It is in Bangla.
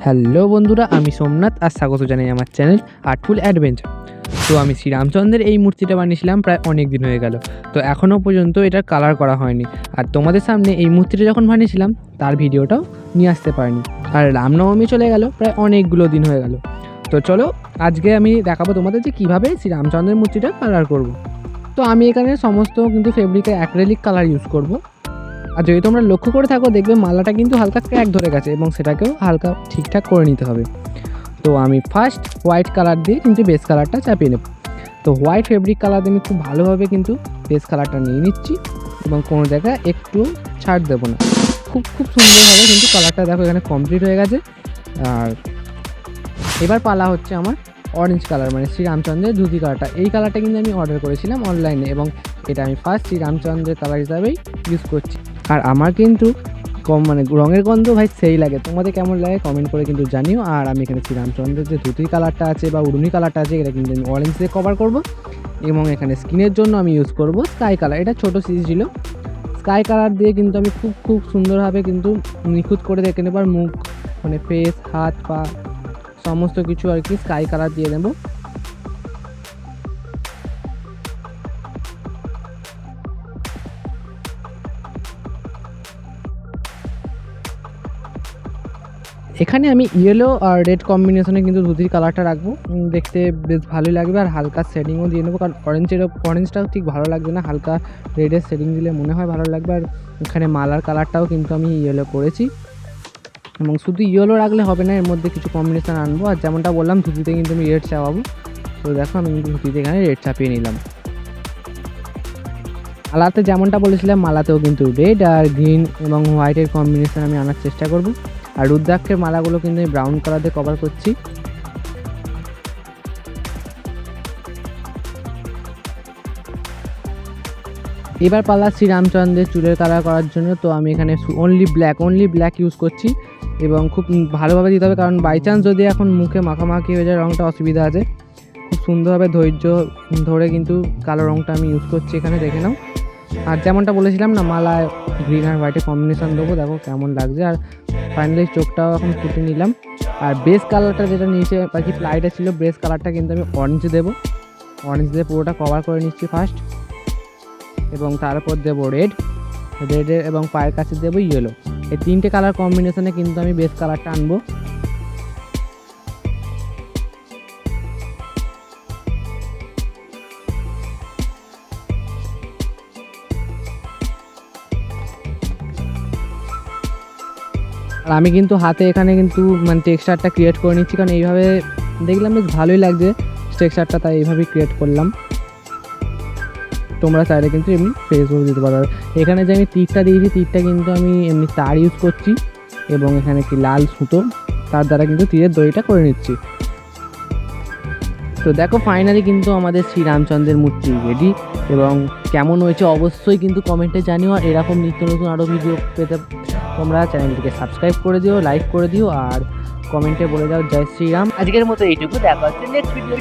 হ্যালো বন্ধুরা, আমি সোমনাথ আর স্বাগত জানাই আমার চ্যানেল আর্টফুল অ্যাডভেঞ্চার। তো আমি শ্রীরামচন্দ্রের এই মূর্তিটা বানিয়েছিলাম প্রায় অনেক দিন হয়ে গেল। তো এখনও পর্যন্ত এটার কালার করা হয়নি। আর তোমাদের সামনে এই মূর্তিটা যখন বানিয়েছিলাম তার ভিডিওটাও নিয়ে আসতে পারিনি। আর রামনবমী চলে গেল, প্রায় অনেকগুলো দিন হয়ে গেল। তো চলো আজকে আমি দেখাবো তোমাদের যে কীভাবে শ্রীরামচন্দ্রের মূর্তিটা কালার করব। তো আমি এখানে সমস্ত কিন্তু ফেব্রিকে অ্যাক্রেলিক কালার ইউজ করব। আর যদি তোমরা লক্ষ্য করে থাকো দেখবে মালাটা কিন্তু হালকা ক্র্যাক ধরে গেছে এবং সেটাকেও হালকা ঠিকঠাক করে নিতে হবে। তো আমি ফার্স্ট হোয়াইট কালার দিয়ে কিন্তু বেস কালারটা চাপিয়ে নেব। তো হোয়াইট ফেব্রিক কালার দিয়ে আমি খুব ভালোভাবে কিন্তু বেস কালারটা নিয়ে নিচ্ছি এবং কোনো জায়গায় একটু ছাড় দেবো না। খুব সুন্দরভাবে কিন্তু কালারটা দেখো এখানে কমপ্লিট হয়ে গেছে। আর এবার পালা হচ্ছে আমার অরেঞ্জ কালার, মানে শ্রীরামচন্দ্রের ধুতি কালারটা। এই কালারটা কিন্তু আমি অর্ডার করেছিলাম অনলাইনে এবং এটা আমি ফার্স্ট শ্রীরামচন্দ্রের কালার হিসাবেই ইউজ করছি। আর আমার কিন্তু মানে রঙের গন্ধ ভাই সেই লাগে। তোমাদের কেমন লাগে কমেন্ট করে কিন্তু জানিও। আর আমি এখানে শ্রীরামচন্দ্রের যে ধুতির কালারটা আছে বা উড়ুনি কালারটা আছে এটা কিন্তু আমি অরেঞ্জ দিয়ে কভার করব এবং এখানে স্কিনের জন্য আমি ইউজ করব স্কাই কালার। এটা ছোটো সিরিজ ছিল। স্কাই কালার দিয়ে কিন্তু আমি খুব সুন্দরভাবে কিন্তু নিখুঁত করে দেখে নেব। আর মুখ মানে ফেস, হাত, পা সমস্ত কিছু আর কি স্কাই কালার দিয়ে দেবো। এখানে আমি ইয়েলো আর রেড কম্বিনেশনে কিন্তু ধুতির কালারটা রাখবো, দেখতে বেশ ভালোই লাগবে। আর হালকা শেডিংও দিয়ে নেবো, কারণ অরেঞ্জটাও ঠিক ভালো লাগবে না, হালকা রেডের শেডিং দিলে মনে হয় ভালো লাগবে। আর এখানে মালার কালারটাও কিন্তু আমি ইয়েলো করেছি এবং শুধু ইয়েলো রাখলে হবে না, এর মধ্যে কিছু কম্বিনেশান আনবো। আর যেমনটা বললাম ধুতিতে কিন্তু আমি রেড চাপাবো। তো দেখো আমি কিন্তু ধুতিতে এখানে রেড চাপিয়ে নিলাম। মালাতে যেমনটা বলেছিলাম মালাতেও কিন্তু রেড আর গ্রিন এবং হোয়াইটের কম্বিনেশান আমি আনার চেষ্টা করব। আর রুদ্রাক্ষের মালাগুলো কিন্তু আমি ব্রাউন কালার দিয়ে কভার করছি। এবার পালা শ্রীরামচন্দ্রের চুলের কালার করার জন্য। তো আমি এখানে অনলি ব্ল্যাক ইউজ করছি এবং খুব ভালোভাবে দিতে হবে, কারণ বাই চান্স যদি এখন মুখে মাখামাখি হয়ে যায় রঙটা অসুবিধা আছে। খুব সুন্দরভাবে ধৈর্য ধরে কিন্তু কালো রঙটা আমি ইউজ করছি এখানে, দেখে নাও। আর যেমনটা বলেছিলাম না মালায় গ্রিন আর হোয়াইটের কম্বিনেশান দেবো, দেখো কেমন লাগছে। আর ফাইনালি চোখটাও এখন ফুটে নিলাম। আর বেস কালারটা যেটা নিচে আর কি প্লাইটা ছিল, বেস কালারটা কিন্তু আমি অরেঞ্জ দেবো। অরেঞ্জ দিয়ে পুরোটা কভার করে নিচ্ছি ফার্স্ট এবং তারপর দেবো রেডের এবং পায়ের কাছে দেবো ইয়েলো। এই তিনটে কালার কম্বিনেশানে কিন্তু আমি বেস কালারটা আনবো। আর আমি কিন্তু হাতে এখানে কিন্তু মানে টেক্সচারটা ক্রিয়েট করে নিচ্ছি, কারণ এইভাবে দেখলাম বেশ ভালোই লাগছে টেক্সচারটা, তাই এইভাবেই ক্রিয়েট করলাম। তোমরা চাইলে কিন্তু এমনি ফেসবুক দিতে পারো। এখানে যে আমি তীরটা দিয়েছি, তীরটা কিন্তু আমি এমনি তার ইউজ করছি এবং এখানে কি লাল সুতো, তার দ্বারা কিন্তু তীরের দড়িটা করে নিচ্ছি। তো দেখো ফাইনালি কিন্তু আমাদের শ্রীরামচন্দ্রের মূর্তি রেডি এবং কেমন হয়েছে অবশ্যই কিন্তু কমেন্টে জানিও। আর এরকম নিত্য নতুন আরও ভিডিও পেতে তোমরা চ্যানেলটিকে সাবস্ক্রাইব করে দিও, লাইক করে দিও আর কমেন্টে বলে দাও জয় শ্রীরাম। আজকের মতো এইটুকু, দেখা হচ্ছে নেক্সট ভিডিও।